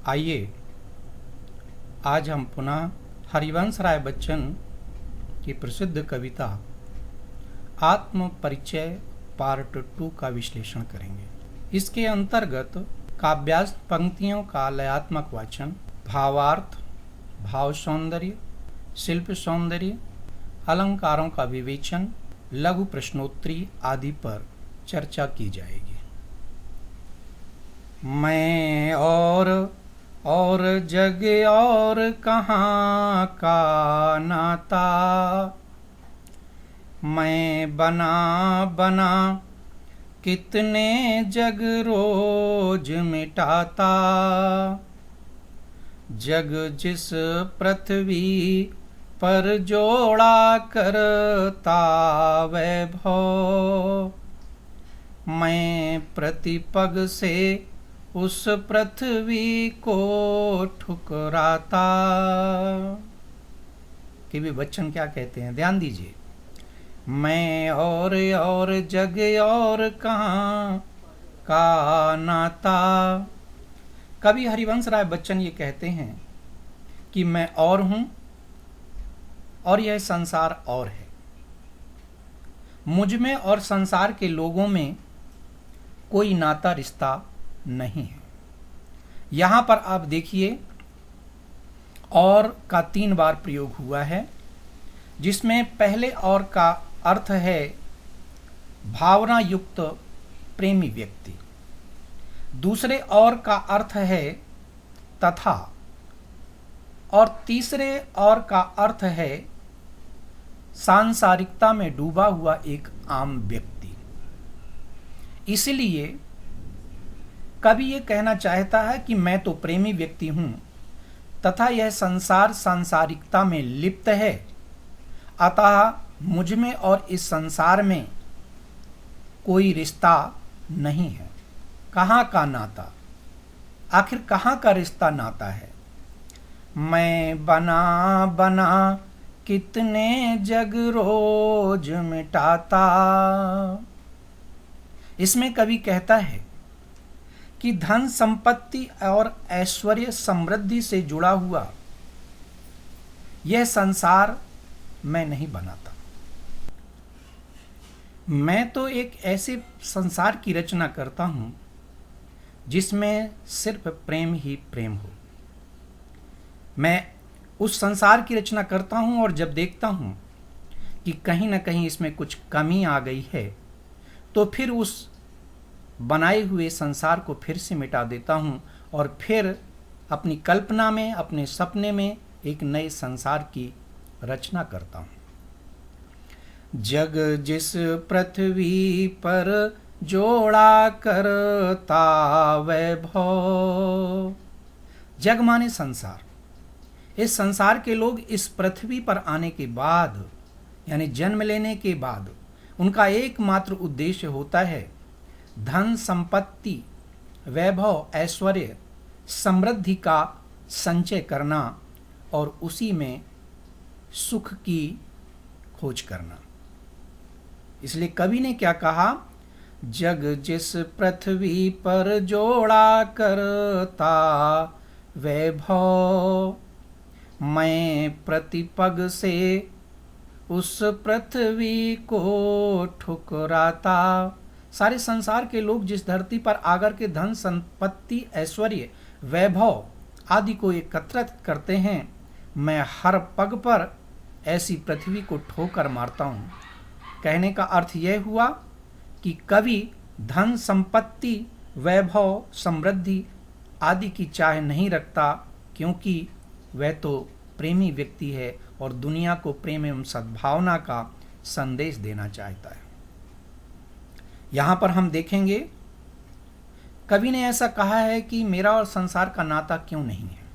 आइए आज हम पुनः हरिवंश राय बच्चन की प्रसिद्ध कविता आत्म परिचय पार्ट 2 का विश्लेषण करेंगे। इसके अंतर्गत काव्यार्थ पंक्तियों का लयात्मक वाचन, भावार्थ, भाव सौंदर्य, शिल्प सौंदर्य, अलंकारों का विवेचन, लघु प्रश्नोत्तरी आदि पर चर्चा की जाएगी। मैं और जग और कहाँ का नाता, मैं बना कितने जग रोज मिटाता, जग जिस पृथ्वी पर जोड़ा करता वैभव, मैं प्रतिपग से उस पृथ्वी को ठुकराता। के.वी. बच्चन क्या कहते हैं, ध्यान दीजिए। मैं और जग और कहाँ का नाता। कवि हरिवंश राय बच्चन ये कहते हैं कि मैं और हूं और यह संसार और है। मुझ में और संसार के लोगों में कोई नाता रिश्ता नहीं है। यहां पर आप देखिए और का 3 बार प्रयोग हुआ है, जिसमें पहले और का अर्थ है भावना युक्त प्रेमी व्यक्ति, दूसरे और का अर्थ है तथा, और तीसरे और का अर्थ है सांसारिकता में डूबा हुआ एक आम व्यक्ति। इसलिए कवि ये कहना चाहता है कि मैं तो प्रेमी व्यक्ति हूं तथा यह संसार सांसारिकता में लिप्त है, अतः मुझ में और इस संसार में कोई रिश्ता नहीं है। कहाँ का नाता, आखिर कहाँ का रिश्ता नाता है। मैं बना कितने जग रोज मिटाता। इसमें कवि कहता है कि धन संपत्ति और ऐश्वर्य समृद्धि से जुड़ा हुआ यह संसार मैं नहीं बनाता। मैं तो एक ऐसे संसार की रचना करता हूं जिसमें सिर्फ प्रेम ही प्रेम हो। मैं उस संसार की रचना करता हूं और जब देखता हूं कि कहीं ना कहीं इसमें कुछ कमी आ गई है तो फिर उस बनाए हुए संसार को फिर से मिटा देता हूं और फिर अपनी कल्पना में, अपने सपने में एक नए संसार की रचना करता हूं। जग जिस पृथ्वी पर जोड़ा करता वैभव। जग माने संसार। इस संसार के लोग इस पृथ्वी पर आने के बाद, यानी जन्म लेने के बाद, उनका एकमात्र उद्देश्य होता है धन संपत्ति, वैभव, ऐश्वर्य, समृद्धि का संचय करना और उसी में सुख की खोज करना। इसलिए कवि ने क्या कहा, जग जिस पृथ्वी पर जोड़ा करता वैभव, मैं प्रतिपग से उस पृथ्वी को ठुकराता। सारे संसार के लोग जिस धरती पर आकर के धन संपत्ति, ऐश्वर्य, वैभव आदि को एकत्रित करते हैं, मैं हर पग पर ऐसी पृथ्वी को ठोकर मारता हूँ। कहने का अर्थ यह हुआ कि कवि धन संपत्ति, वैभव, समृद्धि आदि की चाह नहीं रखता, क्योंकि वह तो प्रेमी व्यक्ति है और दुनिया को प्रेम एवं सद्भावना का संदेश देना चाहता है। यहाँ पर हम देखेंगे कवि ने ऐसा कहा है कि मेरा और संसार का नाता क्यों नहीं है,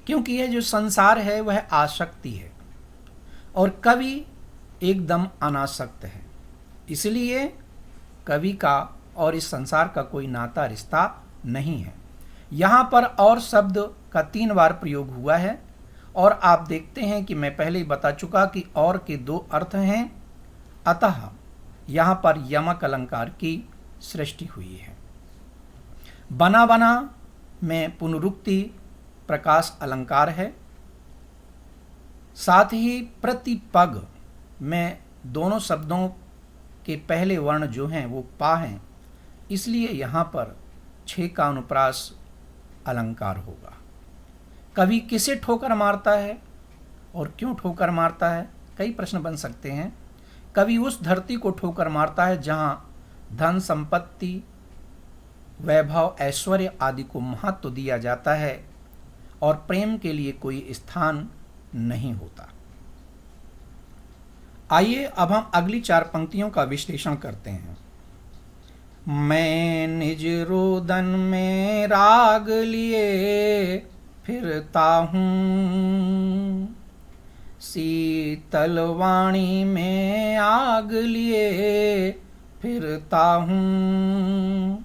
क्योंकि यह जो संसार है वह आसक्ति है और कवि एकदम अनासक्त है। इसलिए कवि का और इस संसार का कोई नाता रिश्ता नहीं है। यहाँ पर और शब्द का 3 बार प्रयोग हुआ है और आप देखते हैं कि मैं पहले ही बता चुका कि और के 2 अर्थ हैं, अतः यहाँ पर यमक अलंकार की सृष्टि हुई है। बना में पुनरुक्ति प्रकाश अलंकार है। साथ ही प्रतिपग में दोनों शब्दों के पहले वर्ण जो हैं वो पा हैं, इसलिए यहाँ पर 6 का अनुप्रास अलंकार होगा। कवि किसे ठोकर मारता है और क्यों ठोकर मारता है, कई प्रश्न बन सकते हैं। कवि उस धरती को ठोकर मारता है जहाँ धन संपत्ति वैभव ऐश्वर्य आदि को महत्व दिया जाता है और प्रेम के लिए कोई स्थान नहीं होता। आइए अब हम अगली 4 पंक्तियों का विश्लेषण करते हैं। मैं निज रोदन में राग लिए फिरता हूँ, शीतल वाणी में आग लिए फिरता हूँ,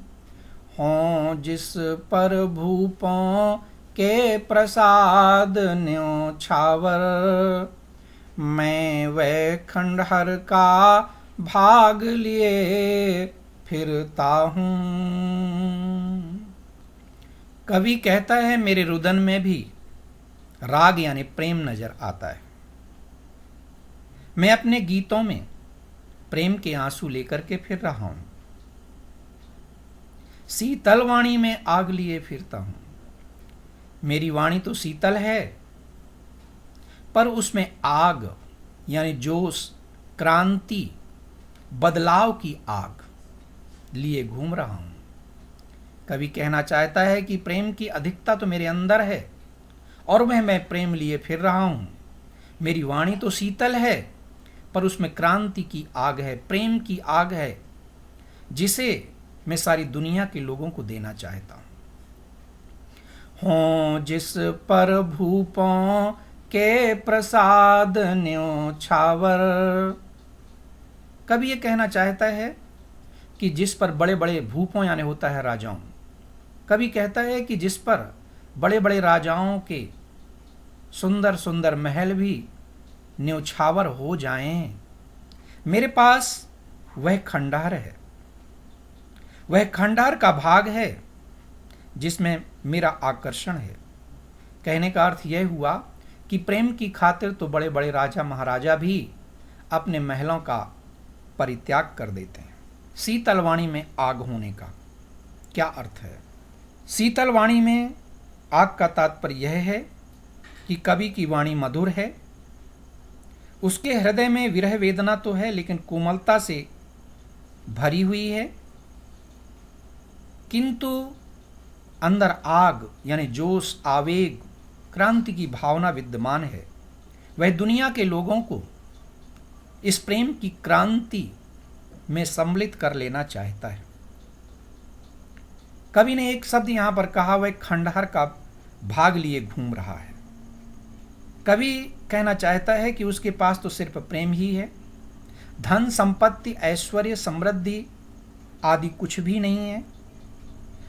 हों जिस पर भूपों के प्रसाद न्योछावर, मैं वह खंडहर का भाग लिए फिरता हूँ। कवि कहता है मेरे रुदन में भी राग यानी प्रेम नजर आता है। मैं अपने गीतों में प्रेम के आंसू लेकर के फिर रहा हूं। शीतल वाणी में आग लिए फिरता हूं। मेरी वाणी तो शीतल है, पर उसमें आग यानी जोश, क्रांति, बदलाव की आग लिए घूम रहा हूं। कवि कहना चाहता है कि प्रेम की अधिकता तो मेरे अंदर है और वह मैं प्रेम लिए फिर रहा हूं। मेरी वाणी तो शीतल है, पर उसमें क्रांति की आग है, प्रेम की आग है, जिसे मैं सारी दुनिया के लोगों को देना चाहता हूं। हों जिस पर भूपों के प्रसाद न्योछावर। कवि ये कहना चाहता है कि जिस पर बड़े बड़े भूपों यानी होता है राजाओं, कवि कहता है कि जिस पर बड़े बड़े राजाओं के सुंदर सुंदर महल भी न्योछावर हो जाएं, मेरे पास वह खंडहर है, वह खंडहर का भाग है जिसमें मेरा आकर्षण है। कहने का अर्थ यह हुआ कि प्रेम की खातिर तो बड़े बड़े राजा महाराजा भी अपने महलों का परित्याग कर देते हैं। शीतल वाणी में आग होने का क्या अर्थ है? शीतल वाणी में आग का तात्पर्य यह है कि कवि की वाणी मधुर है, उसके हृदय में विरह वेदना तो है लेकिन कोमलता से भरी हुई है, किंतु अंदर आग यानी जोश, आवेग, क्रांति की भावना विद्यमान है। वह दुनिया के लोगों को इस प्रेम की क्रांति में सम्मिलित कर लेना चाहता है। कवि ने एक शब्द यहां पर कहा, वह खंडहर का भाग लिए घूम रहा है। कवि कहना चाहता है कि उसके पास तो सिर्फ प्रेम ही है, धन संपत्ति ऐश्वर्य समृद्धि आदि कुछ भी नहीं है,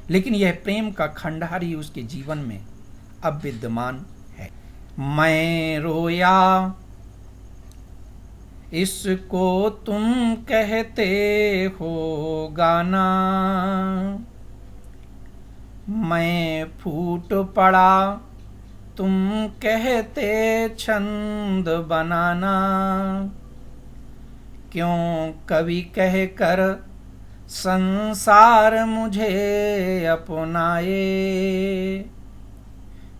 लेकिन यह प्रेम का खंडहर ही उसके जीवन में अब विद्यमान है। मैं रोया इसको तुम कहते हो गाना, मैं फूट पड़ा तुम कहते छंद बनाना, क्यों कवि कह कर संसार मुझे अपनाए,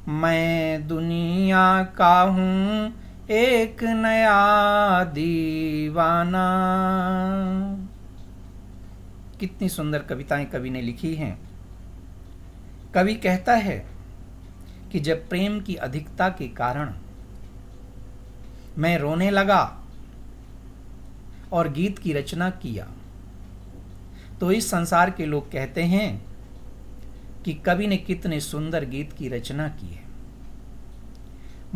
मैं दुनिया का हूँ एक नया दीवाना। कितनी सुंदर कविताएं कवि ने लिखी हैं। कवि कहता है कि जब प्रेम की अधिकता के कारण मैं रोने लगा और गीत की रचना किया, तो इस संसार के लोग कहते हैं कि कवि ने कितने सुंदर गीत की रचना की है।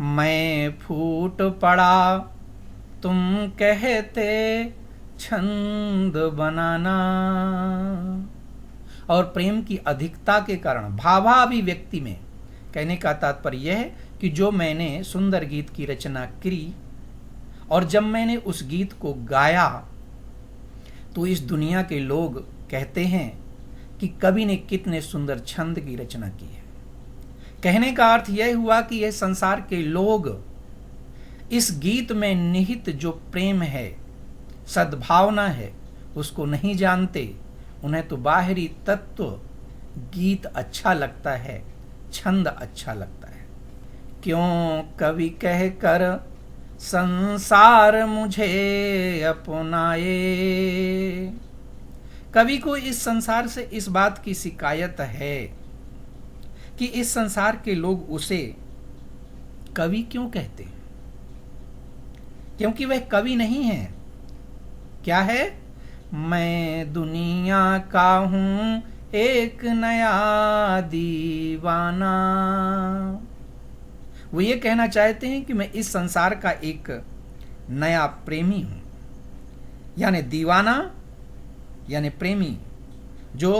मैं फूट पड़ा तुम कहते छंद बनाना। और प्रेम की अधिकता के कारण भावाभिव्यक्ति में कहने का तात्पर्य यह है कि जो मैंने सुंदर गीत की रचना की और जब मैंने उस गीत को गाया तो इस दुनिया के लोग कहते हैं कि कवि ने कितने सुंदर छंद की रचना की है। कहने का अर्थ यह हुआ कि यह संसार के लोग इस गीत में निहित जो प्रेम है, सद्भावना है, उसको नहीं जानते। उन्हें तो बाहरी तत्व गीत अच्छा लगता है, छंद अच्छा लगता है। क्यों कवि कह कर संसार मुझे अपनाए। कवि को इस संसार से इस बात की शिकायत है कि इस संसार के लोग उसे कवि क्यों कहते हैं, क्योंकि वह कवि नहीं है। क्या है? मैं दुनिया का हूं एक नया दीवाना। वो ये कहना चाहते हैं कि मैं इस संसार का एक नया प्रेमी हूं, यानी दीवाना यानी प्रेमी, जो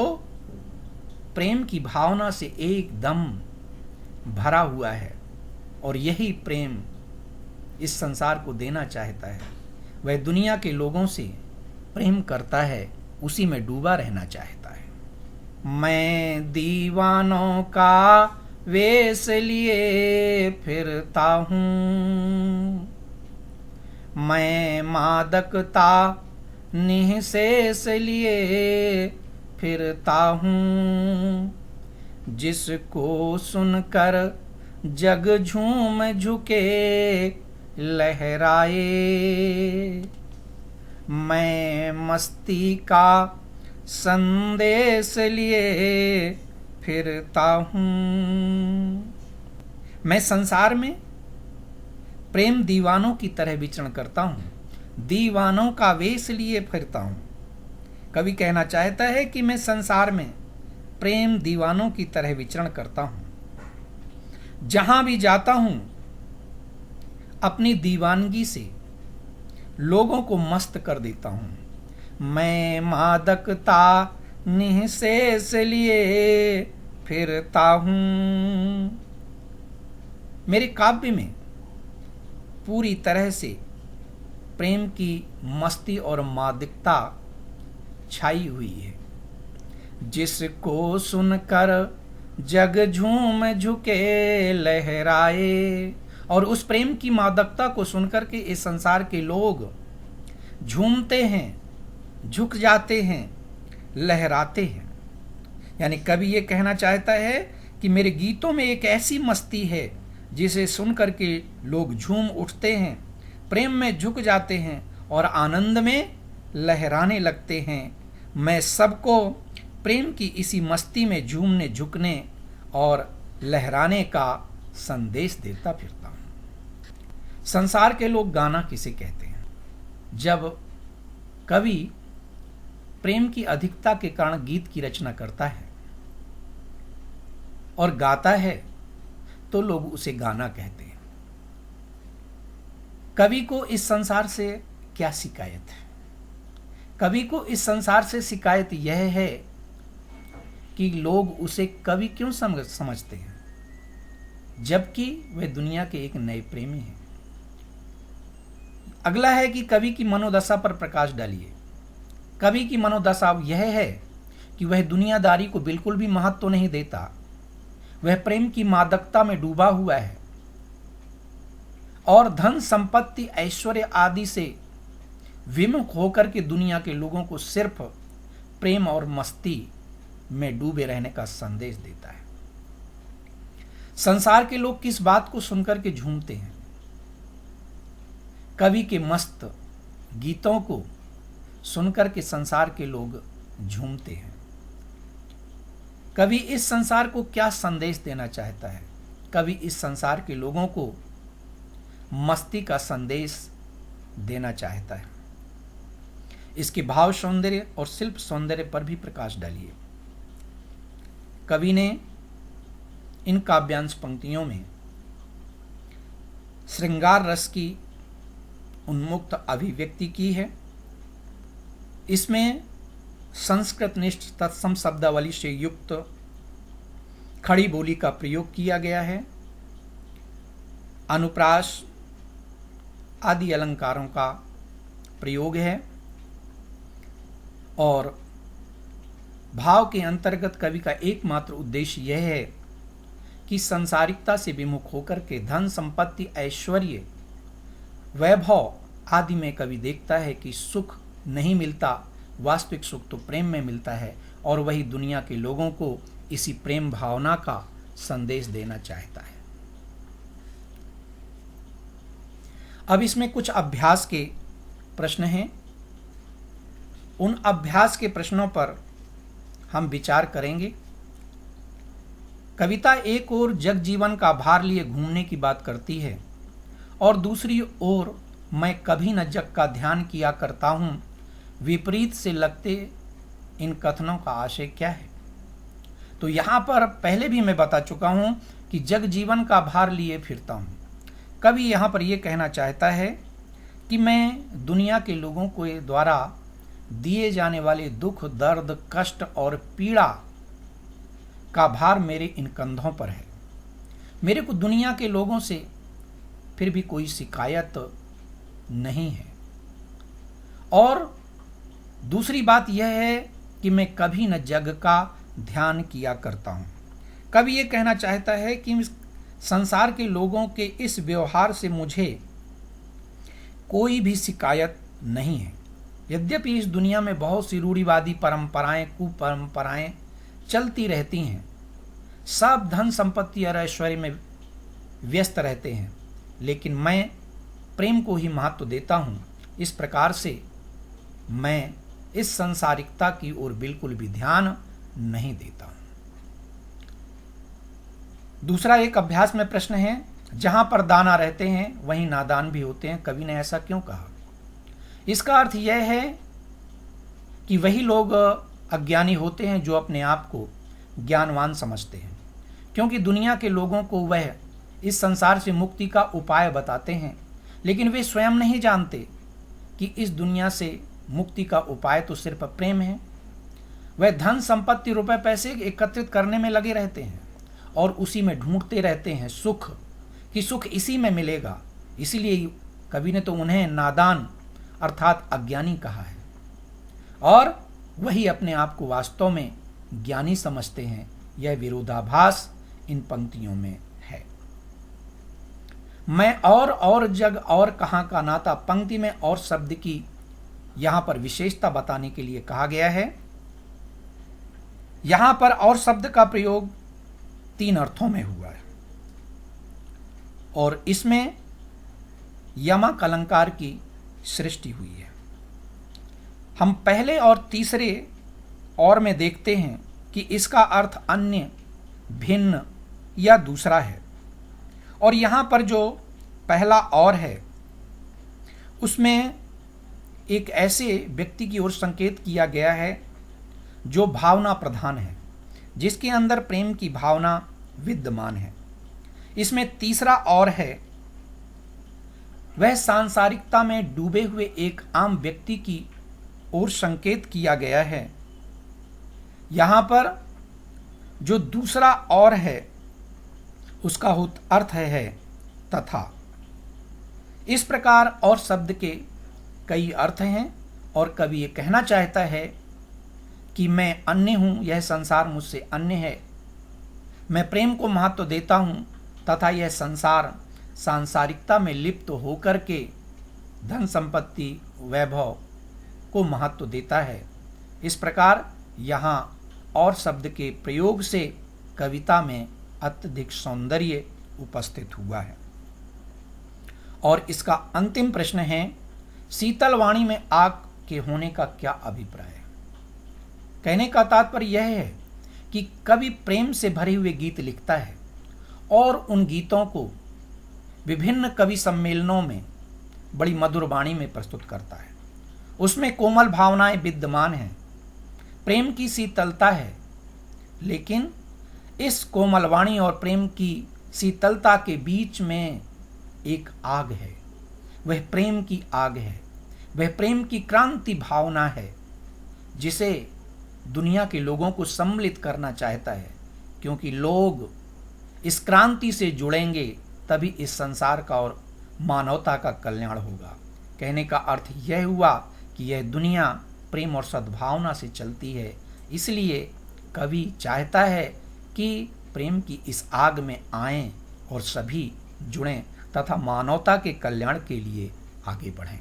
प्रेम की भावना से एकदम भरा हुआ है और यही प्रेम इस संसार को देना चाहता है। वह दुनिया के लोगों से प्रेम करता है, उसी में डूबा रहना चाहता है। मैं दीवानों का वेश लिए फिरता हूँ, मैं मादकता निःशेष लिए फिरता हूँ। जिसको सुनकर जग झूम झुके लहराए, मैं मस्ती का संदेश लिए फिरता हूँ। मैं संसार में प्रेम दीवानों की तरह विचरण करता हूँ, दीवानों का वेश लिए फिरता हूँ। कवि कहना चाहता है कि मैं संसार में प्रेम दीवानों की तरह विचरण करता हूँ, जहां भी जाता हूं अपनी दीवानगी से लोगों को मस्त कर देता हूं। मैं मादकता निःशेष लिए फिरता हूं। मेरे काव्य में पूरी तरह से प्रेम की मस्ती और मादकता छाई हुई है। जिसको सुनकर जग झूम झुके लहराए, और उस प्रेम की मादकता को सुनकर के इस संसार के लोग झूमते हैं, झुक जाते हैं, लहराते हैं। यानी कवि ये कहना चाहता है कि मेरे गीतों में एक ऐसी मस्ती है जिसे सुनकर के लोग झूम उठते हैं, प्रेम में झुक जाते हैं और आनंद में लहराने लगते हैं। मैं सबको प्रेम की इसी मस्ती में झूमने, झुकने और लहराने का संदेश देता फिरता हूं। संसार के लोग गाना किसे कहते हैं? जब कवि प्रेम की अधिकता के कारण गीत की रचना करता है और गाता है तो लोग उसे गाना कहते हैं। कवि को इस संसार से क्या शिकायत है? कवि को इस संसार से शिकायत यह है कि लोग उसे कवि क्यों समझते हैं, जबकि वे दुनिया के एक नए प्रेमी हैं। अगला है कि कवि की मनोदशा पर प्रकाश डालिए। कवि की मनोदशा यह है कि वह दुनियादारी को बिल्कुल भी महत्व नहीं देता, वह प्रेम की मादकता में डूबा हुआ है और धन संपत्ति ऐश्वर्य आदि से विमुख होकर के दुनिया के लोगों को सिर्फ प्रेम और मस्ती में डूबे रहने का संदेश देता है। संसार के लोग किस बात को सुनकर के झूमते हैं? कवि के मस्त गीतों को सुनकर के संसार के लोग झूमते हैं। कवि इस संसार को क्या संदेश देना चाहता है? कवि इस संसार के लोगों को मस्ती का संदेश देना चाहता है। इसके भाव सौंदर्य और शिल्प सौंदर्य पर भी प्रकाश डालिए। कवि ने इन काव्यांश पंक्तियों में श्रृंगार रस की उन्मुक्त अभिव्यक्ति की है। इसमें संस्कृतनिष्ठ तत्सम शब्दावली से युक्त खड़ी बोली का प्रयोग किया गया है। अनुप्रास आदि अलंकारों का प्रयोग है और भाव के अंतर्गत कवि का एकमात्र उद्देश्य यह है कि संसारिकता से विमुख होकर के धन संपत्ति ऐश्वर्य वैभव आदि में कवि देखता है कि सुख नहीं मिलता, वास्तविक सुख तो प्रेम में मिलता है, और वही दुनिया के लोगों को इसी प्रेम भावना का संदेश देना चाहता है। अब इसमें कुछ अभ्यास के प्रश्न हैं। उन अभ्यास के प्रश्नों पर हम विचार करेंगे। कविता एक ओर जग जीवन का भार लिए घूमने की बात करती है और दूसरी ओर मैं कभी न जग का ध्यान किया करता हूँ, विपरीत से लगते इन कथनों का आशय क्या है? तो यहाँ पर पहले भी मैं बता चुका हूँ कि जग जीवन का भार लिए फिरता हूँ। कवि यहाँ पर यह कहना चाहता है कि मैं दुनिया के लोगों को द्वारा दिए जाने वाले दुख, दर्द, कष्ट और पीड़ा का भार मेरे इन कंधों पर है। मेरे को दुनिया के लोगों से फिर भी कोई शिकायत नहीं है। और दूसरी बात यह है कि मैं कभी न जग का ध्यान किया करता हूँ। कवि ये कहना चाहता है कि संसार के लोगों के इस व्यवहार से मुझे कोई भी शिकायत नहीं है। यद्यपि इस दुनिया में बहुत सी रूढ़िवादी परंपराएं, कुपरंपराएं चलती रहती हैं, सब धन संपत्ति और ऐश्वर्य में व्यस्त रहते हैं, लेकिन मैं प्रेम को ही महत्व देता हूँ। इस प्रकार से मैं इस संसारिकता की ओर बिल्कुल भी ध्यान नहीं देता हूँ। दूसरा एक अभ्यास में प्रश्न है, जहाँ पर दाना रहते हैं वहीं नादान भी होते हैं। कवि ने ऐसा क्यों कहा? इसका अर्थ यह है कि वही लोग अज्ञानी होते हैं जो अपने आप को ज्ञानवान समझते हैं, क्योंकि दुनिया के लोगों को वह इस संसार से मुक्ति का उपाय बताते हैं, लेकिन वे स्वयं नहीं जानते कि इस दुनिया से मुक्ति का उपाय तो सिर्फ प्रेम है। वह धन संपत्ति, रुपए पैसे एकत्रित करने में लगे रहते हैं और उसी में ढूंढते रहते हैं सुख, कि सुख इसी में मिलेगा। इसीलिए कवि ने तो उन्हें नादान अर्थात अज्ञानी कहा है, और वही अपने आप को वास्तव में ज्ञानी समझते हैं। यह विरोधाभास इन पंक्तियों में है। मैं और जग और कहाँ का नाता, पंक्ति में और शब्द की यहाँ पर विशेषता बताने के लिए कहा गया है। यहाँ पर और शब्द का प्रयोग 3 अर्थों में हुआ है और इसमें यमक अलंकार की सृष्टि हुई है। हम पहले और तीसरे और में देखते हैं कि इसका अर्थ अन्य, भिन्न या दूसरा है, और यहाँ पर जो पहला और है उसमें एक ऐसे व्यक्ति की ओर संकेत किया गया है जो भावना प्रधान है, जिसके अंदर प्रेम की भावना विद्यमान है। इसमें तीसरा और है, वह सांसारिकता में डूबे हुए एक आम व्यक्ति की ओर संकेत किया गया है। यहाँ पर जो दूसरा और है उसका अर्थ है तथा। इस प्रकार और शब्द के कई अर्थ हैं और कवि ये कहना चाहता है कि मैं अन्य हूँ, यह संसार मुझसे अन्य है। मैं प्रेम को महत्व देता हूँ तथा यह संसार सांसारिकता में लिप्त होकर के धन संपत्ति वैभव को महत्व देता है। इस प्रकार यहाँ और शब्द के प्रयोग से कविता में अत्यधिक सौंदर्य उपस्थित हुआ है। और इसका अंतिम प्रश्न है, शीतल वाणी में आग के होने का क्या अभिप्राय है? कहने का तात्पर्य यह है कि कवि प्रेम से भरे हुए गीत लिखता है और उन गीतों को विभिन्न कवि सम्मेलनों में बड़ी मधुर वाणी में प्रस्तुत करता है। उसमें कोमल भावनाएं विद्यमान हैं, प्रेम की शीतलता है, लेकिन इस कोमल वाणी और प्रेम की शीतलता के बीच में एक आग है। वह प्रेम की आग है, वह प्रेम की क्रांति भावना है, जिसे दुनिया के लोगों को सम्मिलित करना चाहता है, क्योंकि लोग इस क्रांति से जुड़ेंगे तभी इस संसार का और मानवता का कल्याण होगा। कहने का अर्थ यह हुआ कि यह दुनिया प्रेम और सद्भावना से चलती है। इसलिए कवि चाहता है कि प्रेम की इस आग में आएं और सभी जुड़ें तथा मानवता के कल्याण के लिए आगे बढ़ें।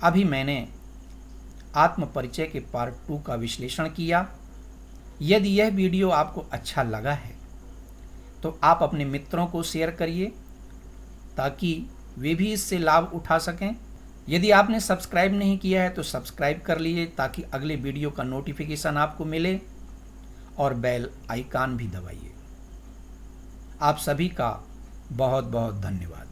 अभी मैंने आत्म परिचय के पार्ट 2 का विश्लेषण किया। यदि यह वीडियो आपको अच्छा लगा है तो आप अपने मित्रों को शेयर करिए ताकि वे भी इससे लाभ उठा सकें। यदि आपने सब्सक्राइब नहीं किया है तो सब्सक्राइब कर लीजिए ताकि अगले वीडियो का नोटिफिकेशन आपको मिले, और बेल आइकन भी दबाइए। आप सभी का बहुत बहुत धन्यवाद।